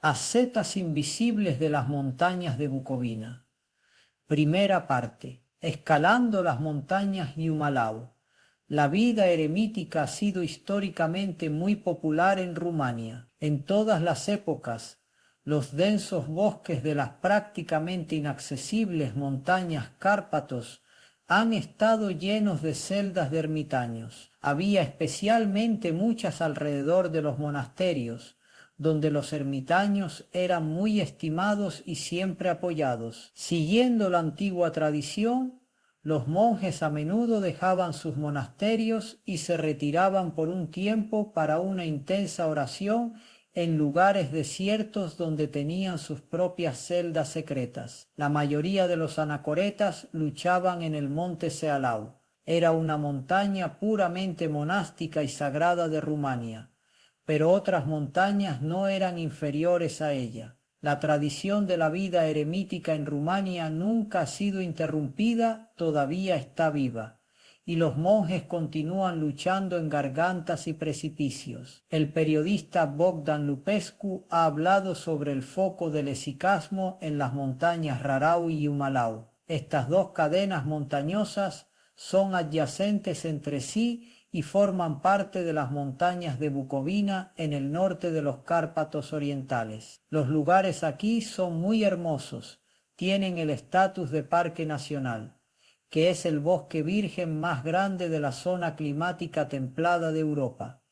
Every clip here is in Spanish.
Ascetas invisibles de las montañas de Bucovina. Primera parte. Escalando las montañas Yumalao. La vida eremítica ha sido históricamente muy popular en Rumania. En todas las épocas, los densos bosques de las prácticamente inaccesibles montañas Cárpatos han estado llenos de celdas de ermitaños. Había especialmente muchas alrededor de los monasterios, donde los ermitaños eran muy estimados y siempre apoyados. Siguiendo la antigua tradición, los monjes a menudo dejaban sus monasterios y se retiraban por un tiempo para una intensa oración en lugares desiertos donde tenían sus propias celdas secretas. La mayoría de los anacoretas luchaban en el monte Sealau. Era una montaña puramente monástica y sagrada de Rumania, pero otras montañas no eran inferiores a ella. La tradición de la vida eremítica en Rumania nunca ha sido interrumpida, todavía está viva, y los monjes continúan luchando en gargantas y precipicios. El periodista Bogdan Lupescu ha hablado sobre el foco del esicasmo en las montañas Rarau y Yumalau. Estas dos cadenas montañosas son adyacentes entre sí y forman parte de las montañas de Bucovina en el norte de los Cárpatos orientales. Los lugares aquí son muy hermosos, tienen el estatus de parque nacional, que es el bosque virgen más grande de la zona climática templada de Europa.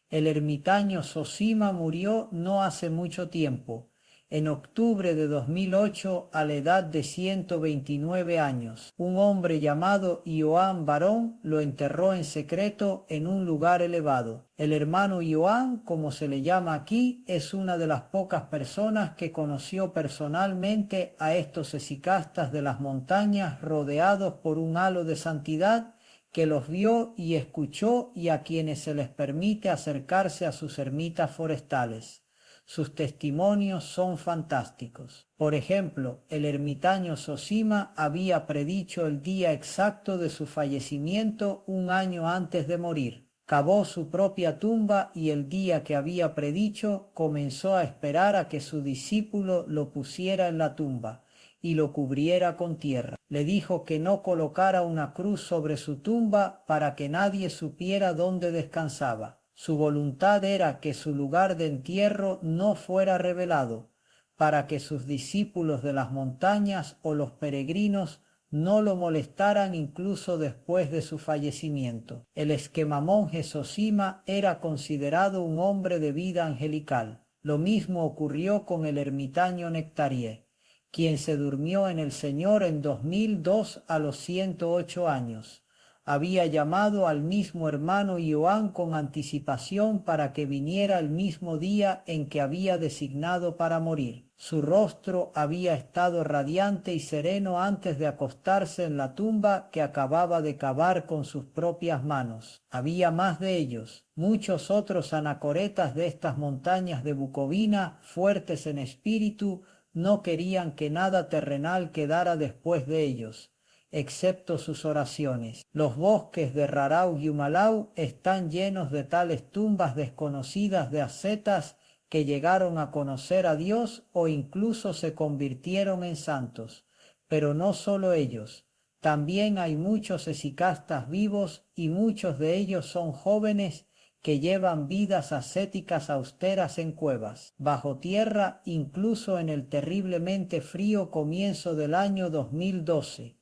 El ermitaño Zosima murió no hace mucho tiempo, en octubre de 2008 a la edad de 129 años. Un hombre llamado Ioan Barón lo enterró en secreto en un lugar elevado. El hermano Ioan, como se le llama aquí, es una de las pocas personas que conoció personalmente a estos esicastas de las montañas rodeados por un halo de santidad, que los vio y escuchó y a quienes se les permite acercarse a sus ermitas forestales. Sus testimonios son fantásticos. Por ejemplo, el ermitaño Zosima había predicho el día exacto de su fallecimiento un año antes de morir. Cavó su propia tumba y el día que había predicho comenzó a esperar a que su discípulo lo pusiera en la tumba y lo cubriera con tierra. Le dijo que no colocara una cruz sobre su tumba para que nadie supiera dónde descansaba. Su voluntad era que su lugar de entierro no fuera revelado, para que sus discípulos de las montañas o los peregrinos no lo molestaran incluso después de su fallecimiento. El esquemamonje Zosima era considerado un hombre de vida angelical. Lo mismo ocurrió con el ermitaño Nectarie, quien se durmió en el Señor en 2002 a los 108 años. Había llamado al mismo hermano Ioan con anticipación para que viniera el mismo día en que había designado para morir. Su rostro había estado radiante y sereno antes de acostarse en la tumba que acababa de cavar con sus propias manos. Había más de ellos. Muchos otros anacoretas de estas montañas de Bucovina, fuertes en espíritu, no querían que nada terrenal quedara después de ellos, excepto sus oraciones. Los bosques de Rarau y Yumalau están llenos de tales tumbas desconocidas de ascetas que llegaron a conocer a Dios o incluso se convirtieron en santos. Pero no solo ellos, también hay muchos esicastas vivos y muchos de ellos son jóvenes que llevan vidas ascéticas austeras en cuevas, bajo tierra, incluso en el terriblemente frío comienzo del año 2012.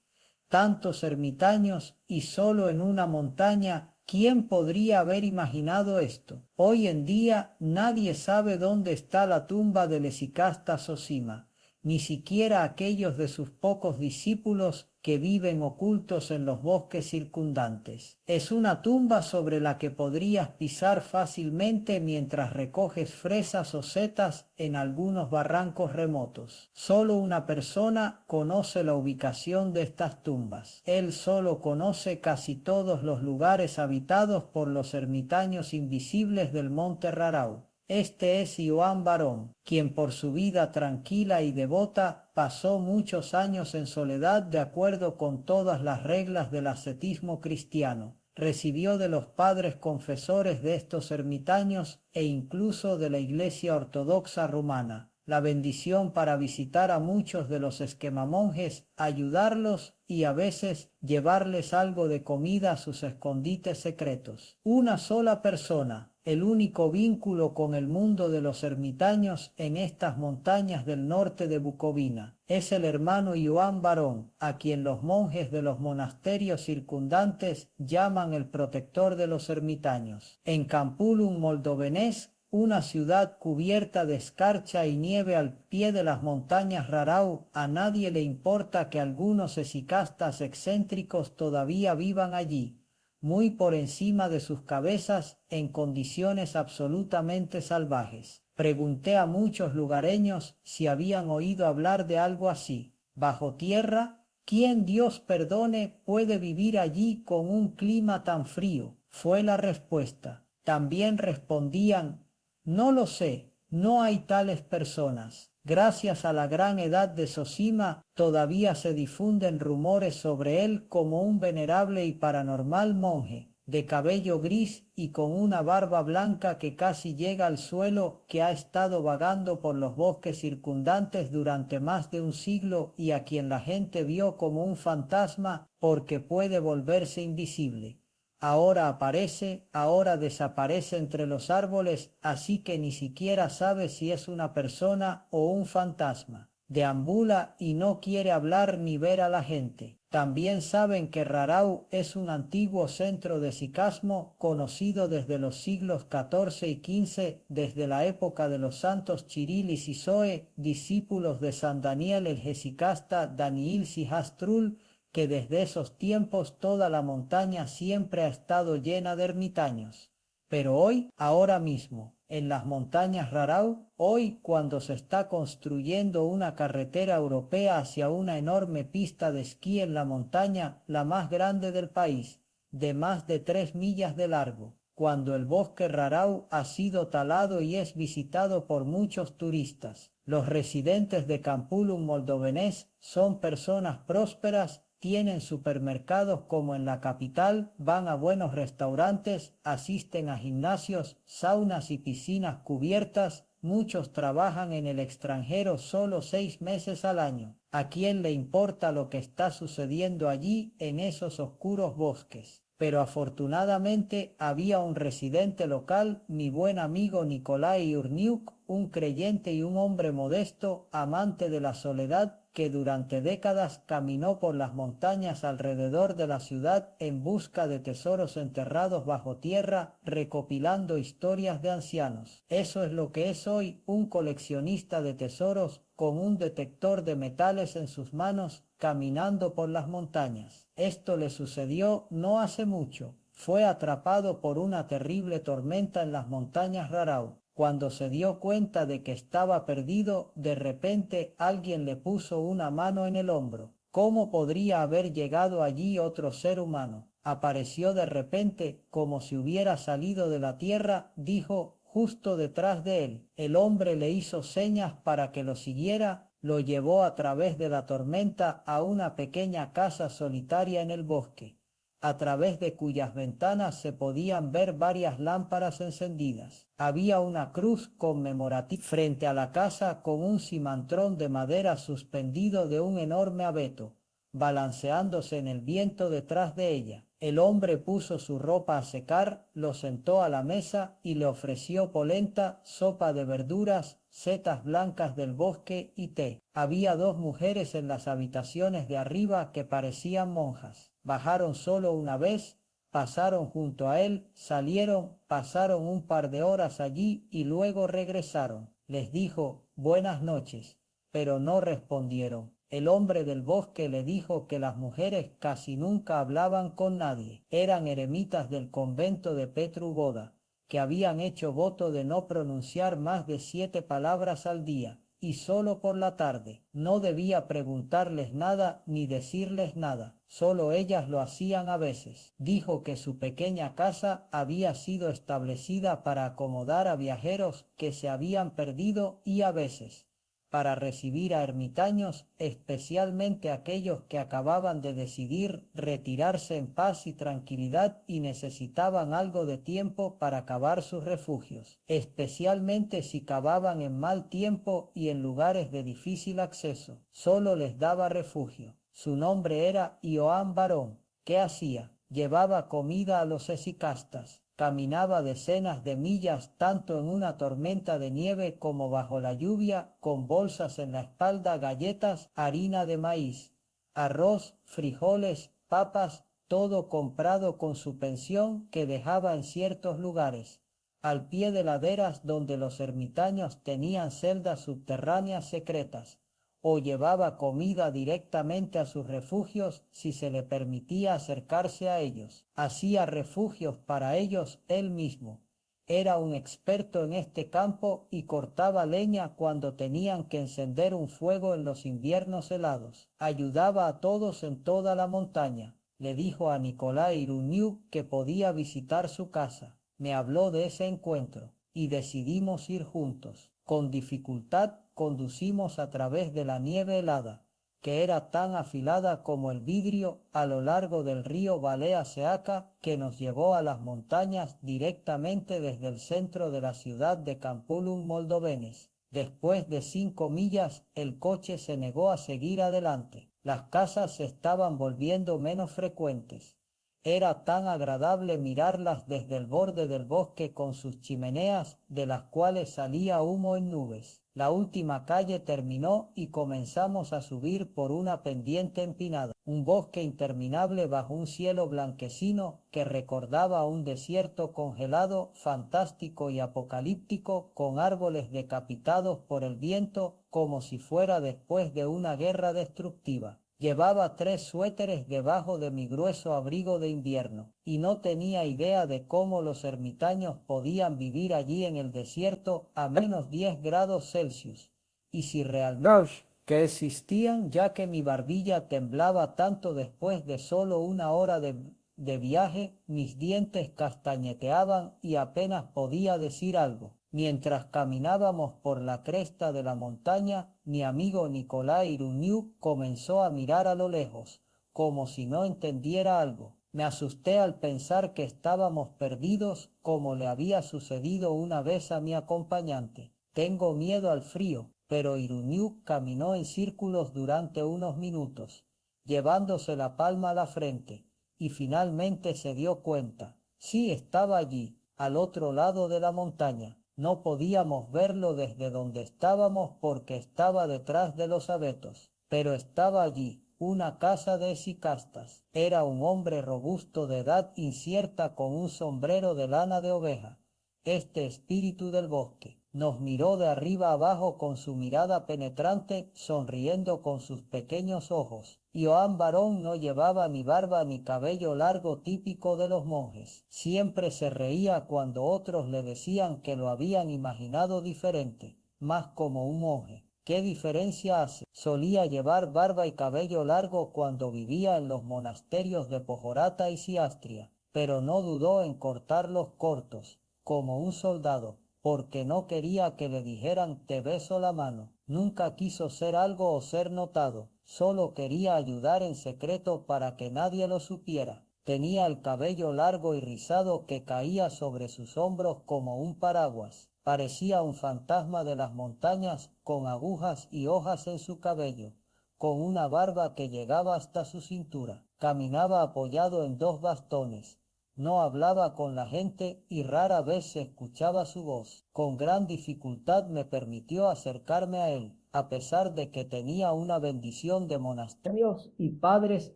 Tantos ermitaños y solo en una montaña. ¿Quién podría haber imaginado esto? Hoy en día nadie sabe dónde está la tumba del esicasta Zosima, ni siquiera aquellos de sus pocos discípulos que viven ocultos en los bosques circundantes. Es una tumba sobre la que podrías pisar fácilmente mientras recoges fresas o setas en algunos barrancos remotos. Solo una persona conoce la ubicación de estas tumbas. Él solo conoce casi todos los lugares habitados por los ermitaños invisibles del monte Rarau. Este es Ioan Barón, quien por su vida tranquila y devota pasó muchos años en soledad de acuerdo con todas las reglas del ascetismo cristiano. Recibió de los padres confesores de estos ermitaños e incluso de la Iglesia Ortodoxa Rumana la bendición para visitar a muchos de los esquemamonjes, ayudarlos y a veces llevarles algo de comida a sus escondites secretos. Una sola persona, el único vínculo con el mundo de los ermitaños en estas montañas del norte de Bucovina, es el hermano Ioan Barón, a quien los monjes de los monasterios circundantes llaman el protector de los ermitaños. En Campulum moldovenés, una ciudad cubierta de escarcha y nieve al pie de las montañas Rarau, a nadie le importa que algunos esicastas excéntricos todavía vivan allí, muy por encima de sus cabezas, en condiciones absolutamente salvajes. Pregunté a muchos lugareños si habían oído hablar de algo así. ¿Bajo tierra? ¿Quién, Dios perdone, puede vivir allí con un clima tan frío? Fue la respuesta. También respondían: no lo sé, no hay tales personas. Gracias a la gran edad de Zosima, todavía se difunden rumores sobre él como un venerable y paranormal monje, de cabello gris y con una barba blanca que casi llega al suelo, que ha estado vagando por los bosques circundantes durante más de un siglo y a quien la gente vio como un fantasma porque puede volverse invisible. Ahora aparece, ahora desaparece entre los árboles, así que ni siquiera sabe si es una persona o un fantasma. Deambula y no quiere hablar ni ver a la gente. También saben que Rarau es un antiguo centro de sicasmo conocido desde los siglos XIV y XV, desde la época de los santos Chiril y Sisoe, discípulos de San Daniel el Jesicasta Daniil Sihastrul, que desde esos tiempos toda la montaña siempre ha estado llena de ermitaños. Pero hoy, ahora mismo, en las montañas Rarau, hoy cuando se está construyendo una carretera europea hacia una enorme pista de esquí en la montaña, la más grande del país, de más de 3 millas de largo, cuando el bosque Rarau ha sido talado y es visitado por muchos turistas. Los residentes de Campulum moldovenés son personas prósperas, tienen supermercados como en la capital, van a buenos restaurantes, asisten a gimnasios, saunas y piscinas cubiertas. Muchos trabajan en el extranjero solo 6 meses al año. ¿A quién le importa lo que está sucediendo allí en esos oscuros bosques? Pero afortunadamente había un residente local, mi buen amigo Nicolai Urniuk, un creyente y un hombre modesto, amante de la soledad, que durante décadas caminó por las montañas alrededor de la ciudad en busca de tesoros enterrados bajo tierra, recopilando historias de ancianos. Eso es lo que es hoy un coleccionista de tesoros con un detector de metales en sus manos, caminando por las montañas. Esto le sucedió no hace mucho. Fue atrapado por una terrible tormenta en las montañas Rarau. Cuando se dio cuenta de que estaba perdido, de repente alguien le puso una mano en el hombro. ¿Cómo podría haber llegado allí otro ser humano? Apareció de repente, como si hubiera salido de la tierra, dijo, justo detrás de él. El hombre le hizo señas para que lo siguiera, lo llevó a través de la tormenta a una pequeña casa solitaria en el bosque, a través de cuyas ventanas se podían ver varias lámparas encendidas. Había una cruz conmemorativa frente a la casa con un cimantrón de madera suspendido de un enorme abeto, balanceándose en el viento detrás de ella. El hombre puso su ropa a secar, lo sentó a la mesa y le ofreció polenta, sopa de verduras, setas blancas del bosque y té. Había 2 mujeres en las habitaciones de arriba que parecían monjas. Bajaron solo una vez, pasaron junto a él, salieron, pasaron un par de horas allí y luego regresaron. Les dijo buenas noches, pero no respondieron. El hombre del bosque le dijo que las mujeres casi nunca hablaban con nadie. Eran eremitas del convento de Petru Goda, que habían hecho voto de no pronunciar más de 7 palabras al día, y solo por la tarde. No debía preguntarles nada ni decirles nada, solo ellas lo hacían a veces. Dijo que su pequeña casa había sido establecida para acomodar a viajeros que se habían perdido y a veces, para recibir a ermitaños, especialmente aquellos que acababan de decidir retirarse en paz y tranquilidad y necesitaban algo de tiempo para cavar sus refugios, especialmente si cavaban en mal tiempo y en lugares de difícil acceso. Solo les daba refugio. Su nombre era Ioan Barón. ¿Qué hacía? Llevaba comida a los esicastas. Caminaba decenas de millas tanto en una tormenta de nieve como bajo la lluvia, con bolsas en la espalda, galletas, harina de maíz, arroz, frijoles, papas, todo comprado con su pensión que dejaba en ciertos lugares, al pie de laderas donde los ermitaños tenían celdas subterráneas secretas, o llevaba comida directamente a sus refugios si se le permitía acercarse a ellos. Hacía refugios para ellos él mismo. Era un experto en este campo y cortaba leña cuando tenían que encender un fuego en los inviernos helados. Ayudaba a todos en toda la montaña. Le dijo a Nikolai Iruniuk que podía visitar su casa. Me habló de ese encuentro y decidimos ir juntos. Con dificultad conducimos a través de la nieve helada, que era tan afilada como el vidrio, a lo largo del río Balea Seaca, que nos llevó a las montañas directamente desde el centro de la ciudad de Campulum Moldovenes. Después de 5 millas, el coche se negó a seguir adelante. Las casas se estaban volviendo menos frecuentes. Era tan agradable mirarlas desde el borde del bosque con sus chimeneas, de las cuales salía humo en nubes. La última calle terminó y comenzamos a subir por una pendiente empinada. Un bosque interminable bajo un cielo blanquecino que recordaba un desierto congelado, fantástico y apocalíptico, con árboles decapitados por el viento como si fuera después de una guerra destructiva. Llevaba 3 suéteres debajo de mi grueso abrigo de invierno, y no tenía idea de cómo los ermitaños podían vivir allí en el desierto a menos 10 grados Celsius, y si realmente que existían, ya que mi barbilla temblaba tanto después de solo 1 hora de viaje, mis dientes castañeteaban y apenas podía decir algo. Mientras caminábamos por la cresta de la montaña, mi amigo Nikolai Iruniuk comenzó a mirar a lo lejos, como si no entendiera algo. Me asusté al pensar que estábamos perdidos, como le había sucedido una vez a mi acompañante. Tengo miedo al frío, pero Iruniuk caminó en círculos durante unos minutos, llevándose la palma a la frente, y finalmente se dio cuenta. Sí, estaba allí, al otro lado de la montaña. No podíamos verlo desde donde estábamos porque estaba detrás de los abetos, pero estaba allí, una casa de esicastas. Era un hombre robusto de edad incierta con un sombrero de lana de oveja. Este espíritu del bosque nos miró de arriba abajo con su mirada penetrante, sonriendo con sus pequeños ojos. Ioan Barón no llevaba ni barba ni cabello largo típico de los monjes. Siempre se reía cuando otros le decían que lo habían imaginado diferente, más como un monje. ¿Qué diferencia hace? Solía llevar barba y cabello largo cuando vivía en los monasterios de Pojorata y Siastria, pero no dudó en cortarlos cortos, como un soldado, porque no quería que le dijeran te beso la mano. Nunca quiso ser algo o ser notado, solo quería ayudar en secreto para que nadie lo supiera. Tenía el cabello largo y rizado que caía sobre sus hombros como un paraguas. Parecía un fantasma de las montañas con agujas y hojas en su cabello, con una barba que llegaba hasta su cintura. Caminaba apoyado en 2 bastones. No hablaba con la gente y rara vez se escuchaba su voz. Con gran dificultad me permitió acercarme a él, a pesar de que tenía una bendición de monasterios y padres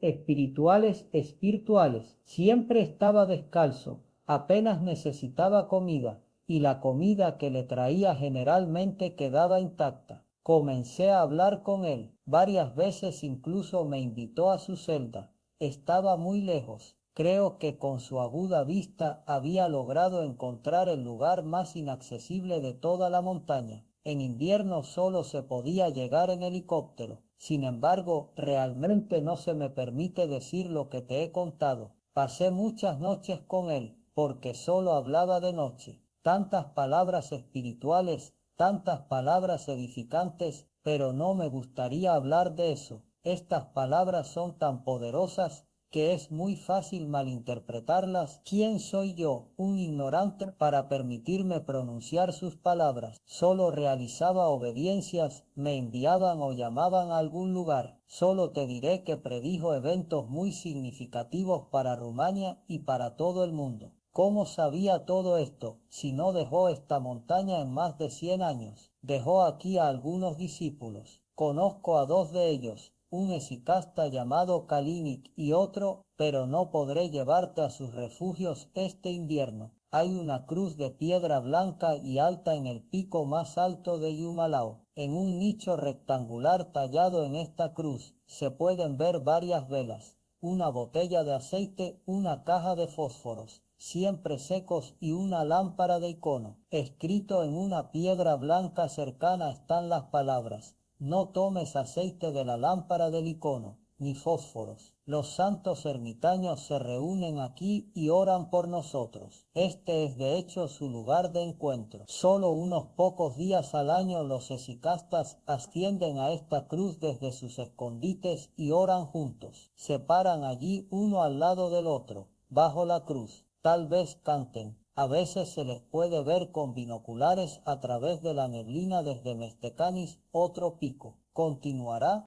espirituales. Siempre estaba descalzo, apenas necesitaba comida, y la comida que le traía generalmente quedaba intacta. Comencé a hablar con él. Varias veces incluso me invitó a su celda. Estaba muy lejos. Creo que con su aguda vista había logrado encontrar el lugar más inaccesible de toda la montaña. En invierno solo se podía llegar en helicóptero. Sin embargo, realmente no se me permite decir lo que te he contado. Pasé muchas noches con él, porque solo hablaba de noche. Tantas palabras espirituales, Tantas palabras edificantes, pero no me gustaría hablar de eso. Estas palabras son tan poderosas que es muy fácil malinterpretarlas. ¿Quién soy yo, un ignorante, para permitirme pronunciar sus palabras? Solo realizaba obediencias, me enviaban o llamaban a algún lugar. Solo te diré que predijo eventos muy significativos para Rumania y para todo el mundo. ¿Cómo sabía todo esto, si no dejó esta montaña en más de 100 años? Dejó aquí a algunos discípulos. Conozco a 2 de ellos, un hesicasta llamado Kalinic y otro, pero no podré llevarte a sus refugios este invierno. Hay una cruz de piedra blanca y alta en el pico más alto de Yumalao. En un nicho rectangular tallado en esta cruz se pueden ver varias velas, una botella de aceite, una caja de fósforos, siempre secos y una lámpara de icono. Escrito en una piedra blanca cercana están las palabras: no tomes aceite de la lámpara del icono, ni fósforos. Los santos ermitaños se reúnen aquí y oran por nosotros. Este es de hecho su lugar de encuentro. Solo unos pocos días al año los hesicastas ascienden a esta cruz desde sus escondites y oran juntos. Se paran allí uno al lado del otro, bajo la cruz. Tal vez canten. A veces se les puede ver con binoculares a través de la neblina desde Mestecanis, otro pico. Continuará